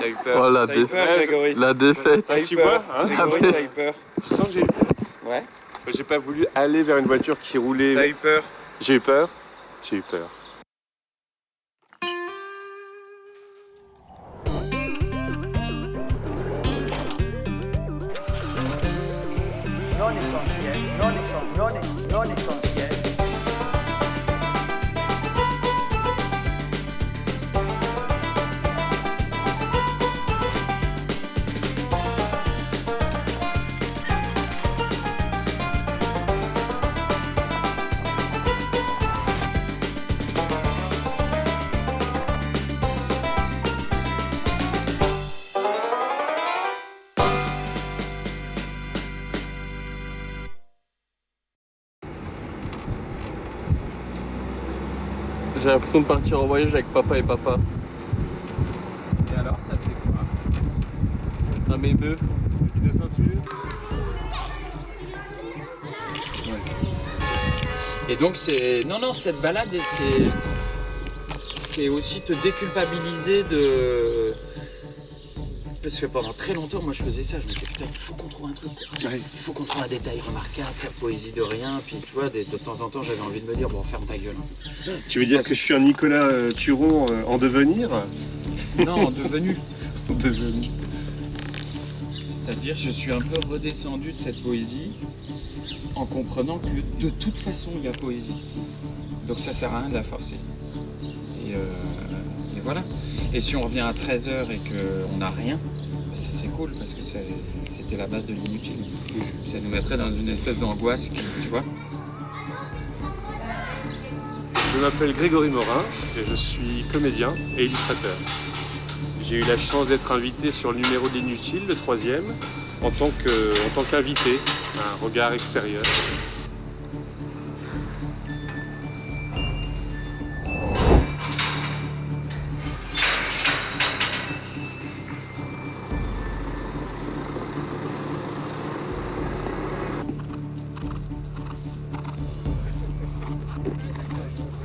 T'as eu peur. Oh, T'as eu peur, Grégory. la défaite. T'as eu Tu peur, vois, hein, Grégory, t'as eu peur. Tu sens que j'ai eu peur. Ouais. J'ai pas voulu aller vers une voiture qui roulait. T'as eu peur. J'ai eu peur. J'ai eu peur. Non essentiel. J'ai l'impression de partir en voyage avec papa et papa. Et alors, ça te fait quoi? Ça m'émeut. La ceinture. Et donc c'est... Non, cette balade, c'est aussi te déculpabiliser de... Parce que pendant très longtemps, moi je faisais ça, je me disais putain, il faut qu'on trouve un truc. Ouais. Il faut qu'on trouve un détail remarquable, faire poésie de rien. Puis tu vois, de temps en temps, j'avais envie de me dire, bon, ferme ta gueule. Hein. Tu veux dire que je suis un Nicolas Turon en devenir? Non, devenu. Devenu. C'est-à-dire, je suis un peu redescendu de cette poésie en comprenant que de toute façon, il y a poésie. Donc ça sert à rien de la forcer. Et voilà. Et si on revient à 13h et qu'on n'a rien, bah, ça serait cool parce que c'était la base de l'inutile. Ça nous mettrait dans une espèce d'angoisse, tu vois. Je m'appelle Grégory Morin et je suis comédien et illustrateur. J'ai eu la chance d'être invité sur le numéro de l'Inutile, le 3e, en tant qu'invité, un regard extérieur.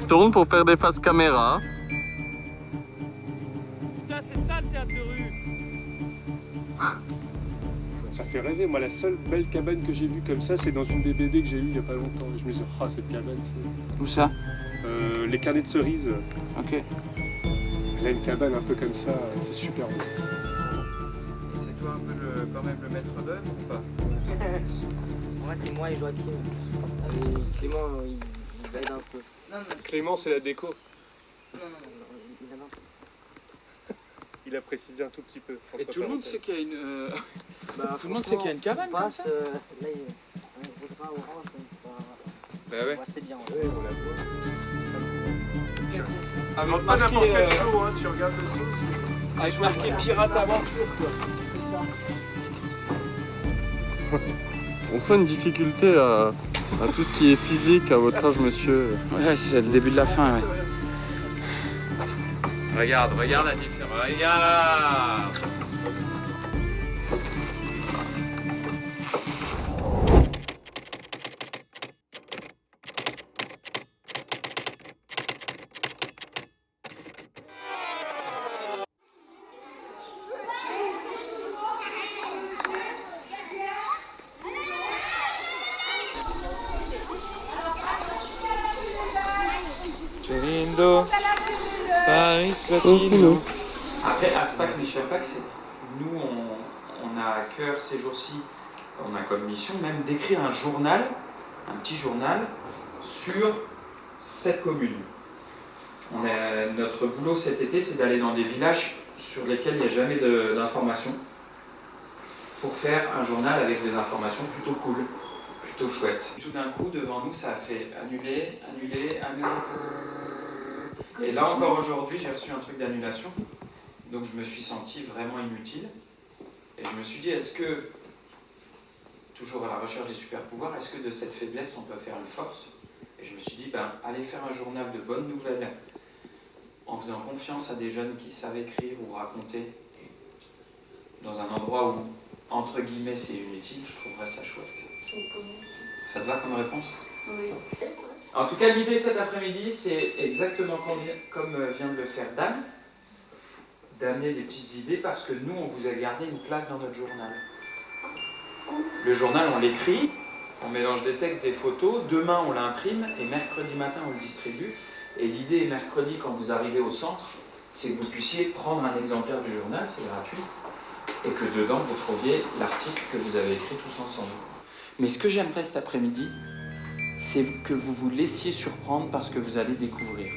Tourne pour faire des faces caméra. Putain, c'est ça le théâtre de rue. Ça fait rêver. Moi, la seule belle cabane que j'ai vue comme ça, c'est dans une BBD que j'ai eue il n'y a pas longtemps. Et je me suis dit, ah, cette cabane, c'est... Où ça? Les carnets de cerises. Ok. Elle a une cabane un peu comme ça, c'est super beau. C'est toi un peu quand même le maître d'œuvre ou pas? En fait, c'est moi et Joachim. Avec Clément, il aide un peu. Non, Clément, c'est la déco. il aide un peu. Il a précisé un tout petit peu. Et tout le monde sait qu'il y a une... Bah, Tout le monde sait qu'il y a une cabane on comme passe, ça. là, il y a un orange, Bah ouais. c'est bien. Oui, on la voit. Avec Pas n'importe quel marqué, show, hein, tu regardes le show, c'est... avec marqué Pirate Aventure, quoi. C'est ça. On sent une difficulté à tout ce qui est physique à votre âge, monsieur. Ouais, c'est le début de la fin, ouais. Regarde la différence. Regarde. Lindo, Paris Latino. Après, Aspac, Michel Pac, c'est nous, on a à cœur ces jours-ci, on a comme mission même d'écrire un journal, un petit journal, sur cette commune. Notre boulot cet été, c'est d'aller dans des villages sur lesquels il n'y a jamais d'informations, pour faire un journal avec des informations plutôt cool, plutôt chouettes. Tout d'un coup, devant nous, ça a fait annuler. Et là encore aujourd'hui, j'ai reçu un truc d'annulation, donc je me suis senti vraiment inutile. Et je me suis dit, est-ce que, toujours à la recherche des super pouvoirs, est-ce que de cette faiblesse on peut faire une force? Et je me suis dit, ben, allez faire un journal de bonnes nouvelles, en faisant confiance à des jeunes qui savent écrire ou raconter, dans un endroit où, entre guillemets, c'est inutile, je trouverais ça chouette. Ça te va comme réponse? Oui. En tout cas, l'idée cet après-midi, c'est exactement comme vient de le faire Dan, d'amener des petites idées parce que nous, on vous a gardé une place dans notre journal. Le journal, on l'écrit, on mélange des textes, des photos, demain on l'imprime et mercredi matin on le distribue. Et l'idée est mercredi, quand vous arrivez au centre, c'est que vous puissiez prendre un exemplaire du journal, c'est gratuit, et que dedans vous trouviez l'article que vous avez écrit tous ensemble. Mais ce que j'aimerais cet après-midi, c'est que vous vous laissiez surprendre par ce que vous allez découvrir.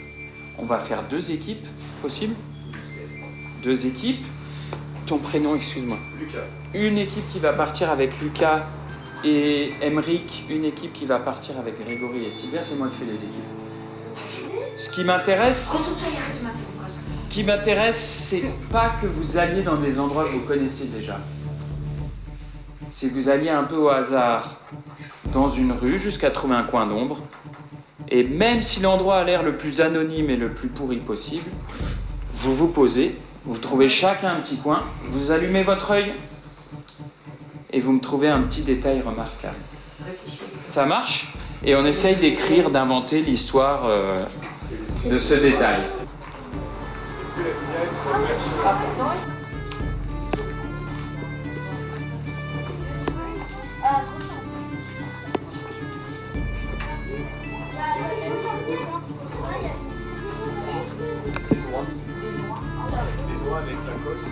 On va faire 2 équipes, possible ? 2 équipes. Ton prénom, excuse-moi. Lucas. Une équipe qui va partir avec Lucas et Emeric, une équipe qui va partir avec Grégory et Sylvia, c'est moi qui fais les équipes. Ce qui m'intéresse, c'est pas que vous alliez dans des endroits que vous connaissez déjà. C'est que vous alliez un peu au hasard dans une rue jusqu'à trouver un coin d'ombre. Et même si l'endroit a l'air le plus anonyme et le plus pourri possible, vous vous posez, vous trouvez chacun un petit coin, vous allumez votre œil et vous me trouvez un petit détail remarquable. Ça marche ? Et on essaye d'écrire, d'inventer l'histoire de ce détail. Avec la cosse.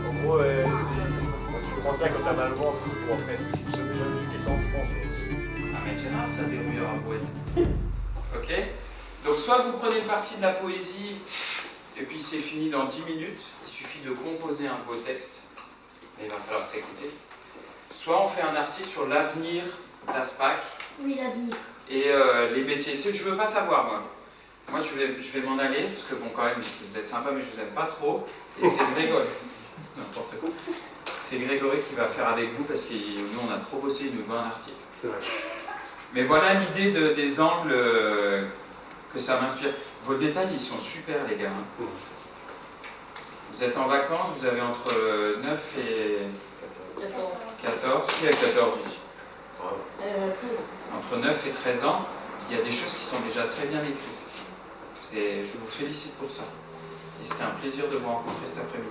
En gros, tu prends ça quand t'as mal au ventre ou après, j'ai jamais vu quelqu'un en France. C'est un mec général, ça, dérouilleur à brouette. Ok ? Donc, soit vous prenez une partie de la poésie et puis c'est fini dans 10 minutes, il suffit de composer un beau texte, mais il va falloir s'écouter. Soit on fait un article sur l'avenir d'Aspac. Oui, l'avenir. Et les métiers. Je veux pas savoir, moi. Moi, je vais m'en aller, parce que bon, quand même, vous êtes sympa, mais je vous aime pas trop. Et c'est Grégory. N'importe quoi. C'est Grégory qui va faire avec vous, parce que nous, on a trop bossé, il nous doit un article. C'est vrai. Mais voilà l'idée des angles que ça m'inspire. Vos détails, ils sont super, les gars. Vous êtes en vacances, vous avez entre 9 et 14. Qui a 14 ici? Entre 9 et 13 ans, il y a des choses qui sont déjà très bien écrites. Et je vous félicite pour ça. Et c'était un plaisir de vous rencontrer cet après-midi.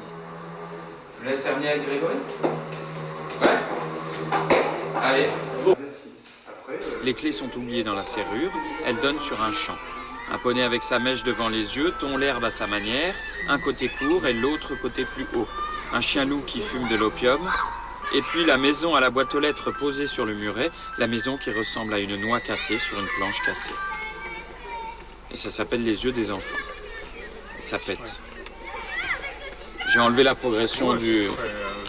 Je vous laisse terminer avec Grégory. Ouais. Allez. Les clés sont oubliées dans la serrure. Elles donnent sur un champ. Un poney avec sa mèche devant les yeux tond l'herbe à sa manière, un côté court et l'autre côté plus haut. Un chien-loup qui fume de l'opium. Et puis la maison à la boîte aux lettres posée sur le muret, la maison qui ressemble à une noix cassée sur une planche cassée. Et ça s'appelle les yeux des enfants. Et ça pète. J'ai enlevé la progression du...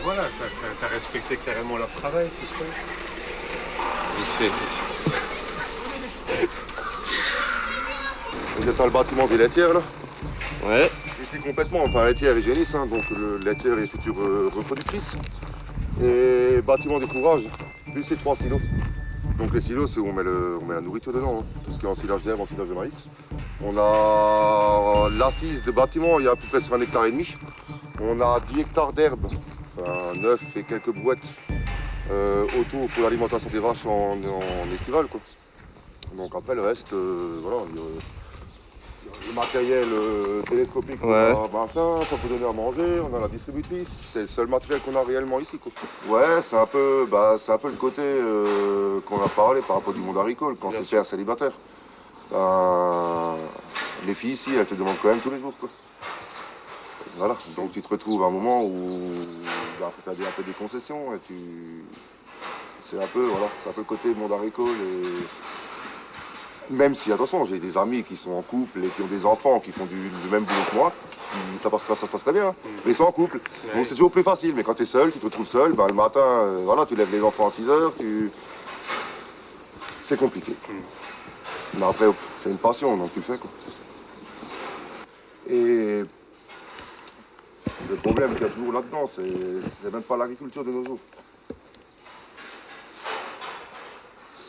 Voilà, t'as respecté carrément leur travail, c'est chouette. Vite fait. Vous êtes dans le bâtiment des laitières là. Ouais. Ici complètement, enfin laitière hygiéniste, hein, donc le laitière est future reproductrice. Et bâtiment des fourrages, plus ces 3 silos. Donc les silos, c'est où on met la nourriture dedans, hein. Tout ce qui est ensilage d'herbe, ensilage de maïs. On a l'assise de bâtiment, il y a à peu près sur 1,5 hectare. On a 10 hectares d'herbe, enfin 9 et quelques brouettes autour pour l'alimentation des vaches en estival, quoi. Donc après le reste, voilà, le matériel télescopique, ouais. Machin, ça peut donner à manger, on a la distributrice, c'est le seul matériel qu'on a réellement ici, quoi. Ouais, c'est un peu le côté qu'on a parlé par rapport du monde agricole, quand tu es père célibataire. Les filles ici, elles te demandent quand même tous les jours, quoi. Voilà, donc tu te retrouves à un moment où faut faire un peu des concessions et c'est un peu, voilà, c'est un peu le côté monde agricole et... Même si, attention, j'ai des amis qui sont en couple et qui ont des enfants qui font du même boulot que moi, ça se passe très bien, hein. Mais ils sont en couple, donc c'est toujours plus facile. Mais quand tu es seul, tu te retrouves seul, le matin, voilà, tu lèves les enfants à 6 h, c'est compliqué. Mais après, c'est une passion, donc tu le fais, quoi. Et le problème qu'il y a toujours là-dedans, c'est même pas l'agriculture de nos jours.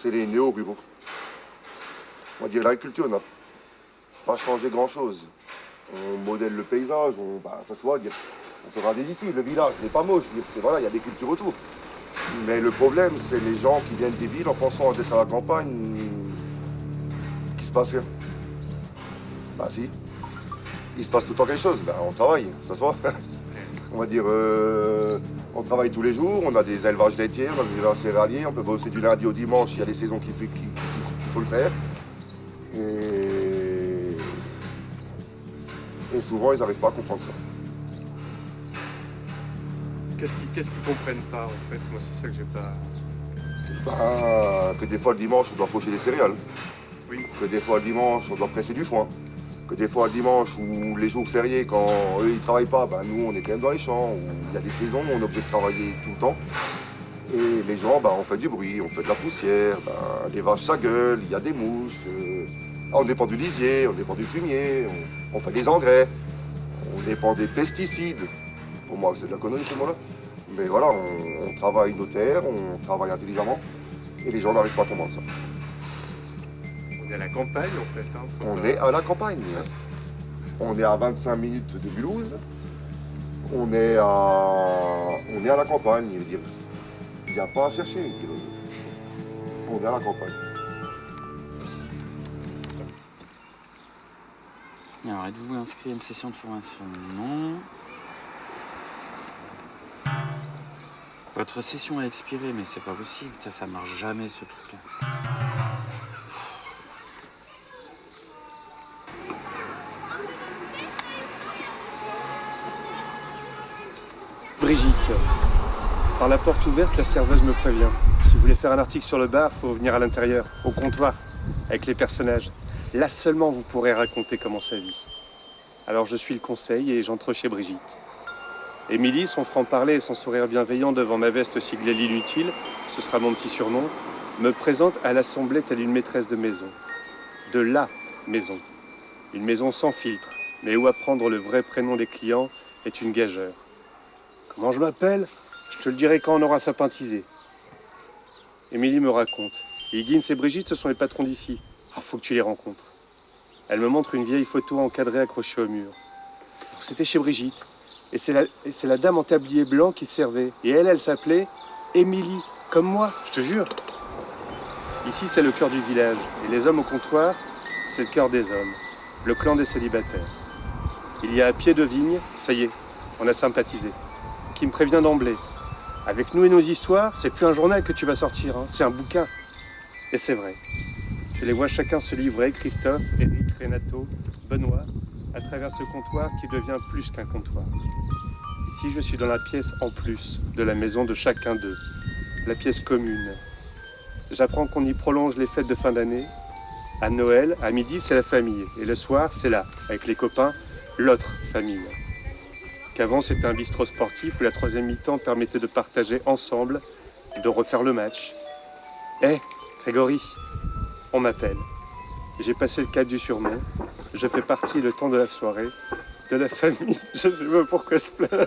C'est les néo-ruraux. On va dire l'agriculture n'a pas changé grand-chose. On modèle le paysage, ça se voit, on peut regarder d'ici, le village n'est pas moche, voilà, il y a des cultures autour. Mais le problème, c'est les gens qui viennent des villes en pensant d'être à la campagne, qu'il se passe rien. Bah si. il se passe tout le temps quelque chose. Ben, on travaille, ça se voit. On va dire, on travaille tous les jours, on a des élevages laitiers, on a des élevages céréaliers, on peut bosser du lundi au dimanche, il y a des saisons qu'il faut le faire. Et souvent, ils n'arrivent pas à comprendre ça. Qu'est-ce qu'ils comprennent pas en fait? Moi c'est ça que j'ai pas. Ben, que des fois le dimanche, on doit faucher des céréales. Oui. Que des fois le dimanche, on doit presser du foin. Que des fois le dimanche ou les jours fériés, quand eux ils travaillent pas, ben, nous on est quand même dans les champs. Où il y a des saisons où on est obligé de travailler tout le temps. Et les gens, ben, on fait du bruit, on fait de la poussière, ben, les vaches ça gueule, il y a des mouches. On dépend du lisier, on dépend du fumier, on fait des engrais, on dépend des pesticides. Pour moi, c'est de la connerie ce mot-là. Mais voilà, on travaille nos terres, on travaille intelligemment, et les gens n'arrivent pas à comprendre ça. On est à la campagne en fait. Hein, On est à la campagne. Hein. On est à 25 minutes de Mulhouse. On est à la campagne. Je veux dire, il n'y a pas à chercher. On est à la campagne. Alors, êtes-vous inscrit à une session de formation? Non. Votre session a expiré, mais c'est pas possible. Ça marche jamais ce truc-là. Brigitte. Par la porte ouverte, la serveuse me prévient. Si vous voulez faire un article sur le bar, faut venir à l'intérieur, au comptoir, avec les personnages. Là seulement vous pourrez raconter comment ça vit. Alors je suis le conseil et j'entre chez Brigitte. Émilie, son franc-parler et son sourire bienveillant devant ma veste siglée l'inutile, ce sera mon petit surnom, me présente à l'assemblée telle une maîtresse de maison. De la maison. Une maison sans filtre, mais où apprendre le vrai prénom des clients est une gageure. Comment je m'appelle? Je te le dirai quand on aura sympathisé. Émilie me raconte. Higgins et Brigitte, ce sont les patrons d'ici. Ah, faut que tu les rencontres. Elle me montre une vieille photo encadrée accrochée au mur. C'était chez Brigitte. Et c'est la dame en tablier blanc qui servait. Et elle s'appelait Émilie, comme moi, je te jure. Ici, c'est le cœur du village. Et les hommes au comptoir, c'est le cœur des hommes. Le clan des célibataires. Il y a à pied de vigne, ça y est, on a sympathisé. Qui me prévient d'emblée. Avec nous et nos histoires, c'est plus un journal que tu vas sortir, hein, c'est un bouquin. Et c'est vrai. Je les vois chacun se livrer, Christophe, Éric, Renato, Benoît, à travers ce comptoir qui devient plus qu'un comptoir. Ici, je suis dans la pièce en plus de la maison de chacun d'eux, la pièce commune. J'apprends qu'on y prolonge les fêtes de fin d'année. À Noël, à midi, c'est la famille. Et le soir, c'est là, avec les copains, l'autre famille. Qu'avant, c'était un bistrot sportif où la troisième mi-temps permettait de partager ensemble et de refaire le match. Hé, Grégory, on m'appelle. J'ai passé le cap du surnom. Je fais partie le temps de la soirée, de la famille. Je sais pas pourquoi se plaindre.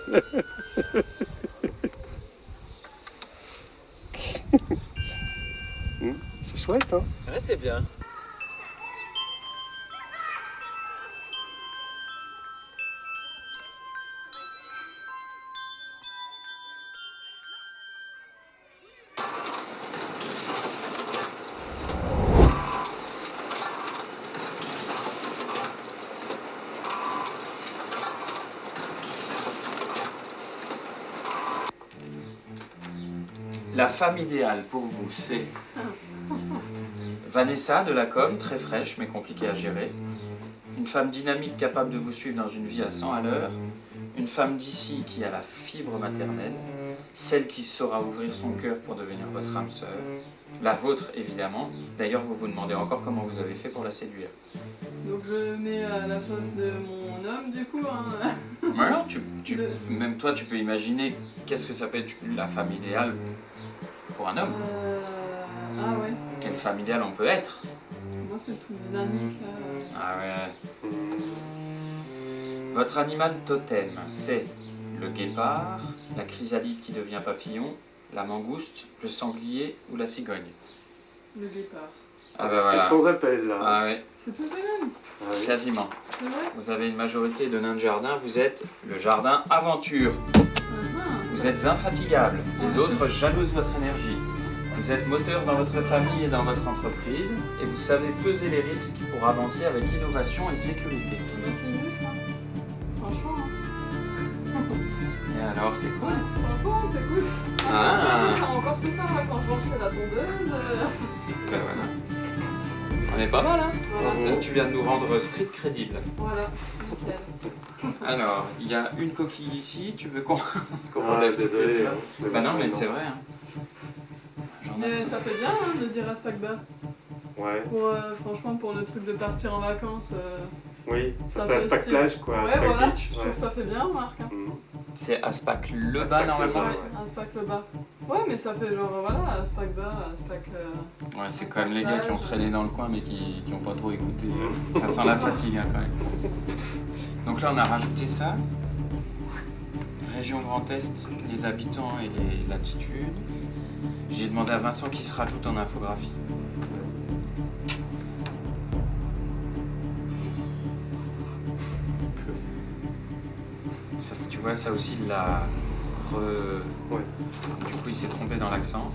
C'est chouette, hein? Ouais, c'est bien. La femme idéale pour vous, c'est Vanessa de la com, très fraîche mais compliquée à gérer. Une femme dynamique capable de vous suivre dans une vie à 100 à l'heure. Une femme d'ici qui a la fibre maternelle. Celle qui saura ouvrir son cœur pour devenir votre âme sœur. La vôtre, évidemment. D'ailleurs, vous vous demandez encore comment vous avez fait pour la séduire. Donc je mets la sauce de mon homme du coup. Hein. Voilà, même toi, tu peux imaginer qu'est-ce que ça peut être la femme idéale pour un homme. Ah ouais. Quelle femme idéale on peut être? Moi c'est le truc dynamique là. Ah ouais. Votre animal totem, c'est le guépard, la chrysalide qui devient papillon, la mangouste, le sanglier ou la cigogne? Le guépard. Ah bah voilà. C'est sans appel là. Ah ouais, C'est tous les mêmes. quasiment. C'est vrai. Vous avez une majorité de nains de jardin, vous êtes le jardin aventure. Vous êtes infatigable, les autres jalousent votre énergie. Vous êtes moteur dans votre famille et dans votre entreprise et vous savez peser les risques pour avancer avec innovation et sécurité. C'est juste, hein. alors, c'est cool. Franchement, c'est cool. Ah. Encore ce soir, là, quand je fais la tondeuse. Ben voilà. On est pas mal, hein. Voilà. Tu viens de nous rendre street crédible. Voilà, nickel. Alors, il y a une coquille ici, tu veux qu'on relève toutes les désolé. images Bah non, mais c'est vrai. Hein. J'en ai- Mais ça fait bien hein, de dire à Spagba. Ouais, Franchement, pour le truc de partir en vacances, oui, ça ça fait fait Aspac style. plage quoi. Ouais, Aspac voilà, beach, je ouais. trouve que ça fait bien, Marc. Hein. Mm. C'est Aspac le bas Aspac le normalement. bas. Ouais, Aspac le bas. Ouais, mais ça fait genre, voilà, Aspac bas, Aspac. Ouais, c'est quand même les gars qui ont traîné dans le coin mais qui ont pas trop écouté. Mm. Ça sent la fatigue hein, quand même. Donc là on a rajouté ça. Région Grand Est, les habitants et les latitudes. J'ai demandé à Vincent qui se rajoute en infographie. Ça, tu vois, ça aussi il l'a Ouais. Du coup il s'est trompé dans l'accent.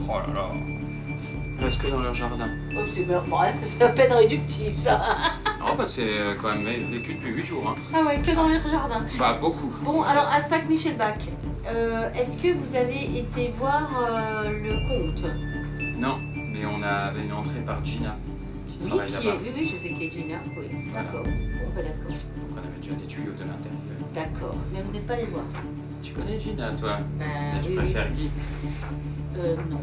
Oh là là. Il reste que dans leur jardin. Oh, c'est à peine réductif ça. Oh bah c'est quand même vécu depuis 8 jours. Hein. Ah ouais, que dans leur jardin. Bah beaucoup. Bon, alors Aspac Michelbach, est-ce que vous avez été voir le conte? Non, mais on avait une entrée par Gina qui Oui, travaille là-bas. oui, je sais qui est Gina, oui. Voilà. D'accord. Bon, bah d'accord. Donc on avait déjà des tuyaux de l'intérieur. D'accord. Mais vous n'êtes pas allé voir? Tu connais Gina toi? Ben, Et tu oui, préfères Guy? non.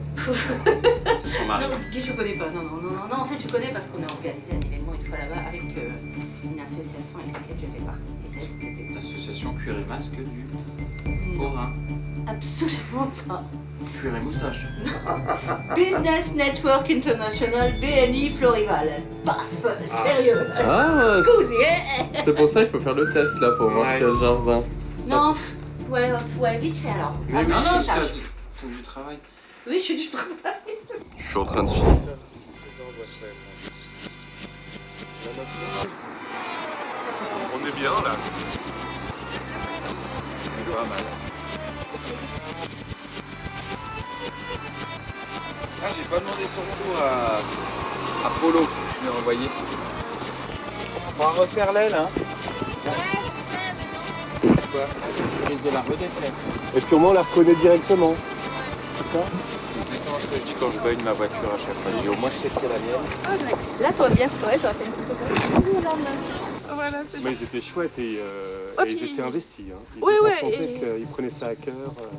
C'est son mari. Non, Guy, je connais pas. Non, en fait, je connais parce qu'on a organisé un événement une fois là-bas avec une association avec laquelle je fais partie. Et c'était L'association Cuir et Masque du Haut-Rhin. absolument pas. Cuir et Moustache. Business Network International, BNI Florival. Paf, sérieux. Ah, Scusi, eh. c'est pour ça qu'il faut faire le test là pour voir Ouais. quel jardin. Non, ouais, vite fait alors. Mais Ah, non, je non, sais ça. c'est du travail. Oui, je suis du travail. Je suis en train de filmer. On est bien là. Pas mal. Ah, j'ai pas demandé son retour à Polo. Je l'ai envoyé. On va refaire l'aile, hein. Quoi? Prise de la redéfaite. Et puis au moins on la reconnaît directement. C'est exactement ce que je dis quand je baigne ma voiture à chaque fois. Je dis au moins je sais que c'est la mienne. Là, ça va bien. Ouais, ça va faire une photo. Voilà, c'est ça. Mais ils étaient chouettes et Oh, ils puis- étaient investis. Hein. Ouais, on ouais, sentait et- qu'ils prenaient ça à cœur.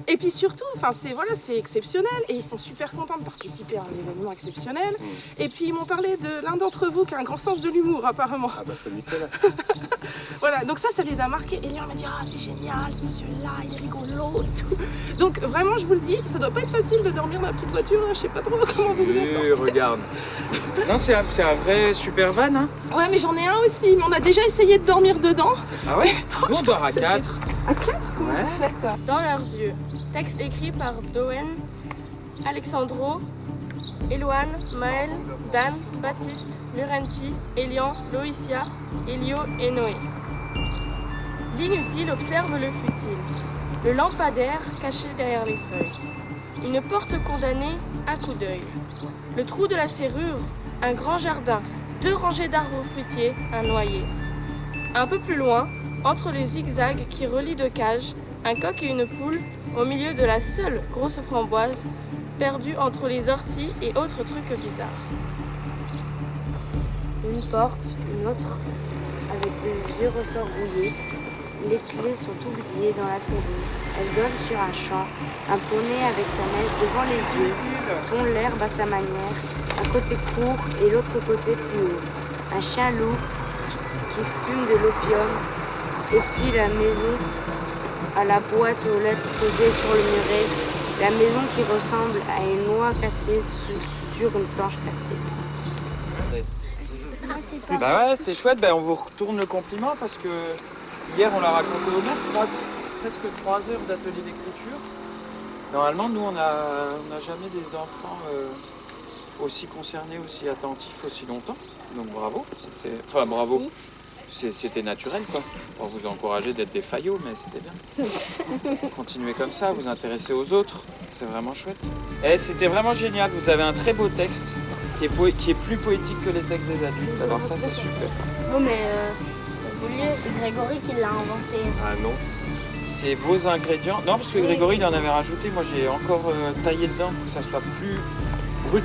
Et puis surtout, enfin, c'est exceptionnel et ils sont super contents de participer à un événement exceptionnel. Et puis ils m'ont parlé de l'un d'entre vous qui a un grand sens de l'humour apparemment. Ah bah c'est Nicolas. Voilà, donc ça les a marqués. Et Léon m'a dit ah c'est génial, ce monsieur-là, il est rigolo et tout. Donc vraiment, je vous le dis, ça doit pas être facile de dormir dans la petite voiture. Hein. Je sais pas trop comment vous en sortez. Regarde. Non, c'est un vrai super van, hein. Ouais, mais j'en ai un aussi. Mais on a déjà essayé de dormir dedans. Ah ouais? Nous on dort à C'était- 4. À 4, comment Ouais. vous faites? Dans leurs yeux. Texte écrit par Doen, Alexandro, Eloane, Maël, Dan, Baptiste, Laurenti, Elian, Loïcia, Elio et Noé. L'inutile observe le futile. Le lampadaire caché derrière les feuilles. Une porte condamnée, un coup d'œil. Le trou de la serrure, un grand jardin, 2 rangées d'arbres fruitiers, un noyer. Un peu plus loin, entre les zigzags qui relient 2 cages, un coq et une poule au milieu de la seule grosse framboise, perdue entre les orties et autres trucs bizarres. Une porte, une autre, avec de vieux ressorts rouillés. Les clés sont oubliées dans la serrure. Elle donne sur un champ. Un poney avec sa mèche devant les yeux tond l'herbe à sa manière. Un côté court et l'autre côté plus haut. Un chien loup qui fume de l'opium. Et puis la maison à la boîte aux lettres posée sur le muret. La maison qui ressemble à une noix cassée sur une planche cassée. Bah ouais, c'était chouette. Ben, on vous retourne le compliment parce que hier on l'a raconté au maître, presque 3 heures d'atelier d'écriture. Normalement, nous on n'a jamais des enfants aussi concernés, aussi attentifs, aussi longtemps. Donc bravo. Enfin bravo. C'était naturel quoi. On vous encourager d'être des faillots, mais c'était bien. Continuez comme ça, vous intéresser aux autres, c'est vraiment chouette. Et c'était vraiment génial, vous avez un très beau texte qui est plus poétique que les textes des adultes, alors ça c'est super. Bon mais c'est Grégory qui l'a inventé. Ah non. C'est vos ingrédients. Non, parce que Grégory, il en avait rajouté. Moi, j'ai encore taillé dedans pour que ça soit plus brut.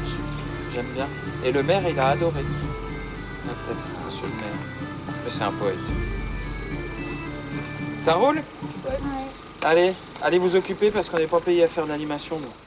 J'aime bien. Et le maire, il a adoré le texte, monsieur le maire. Mais c'est un poète. Ça roule? Ouais. Allez, allez vous occuper parce qu'on n'est pas payé à faire de l'animation, nous.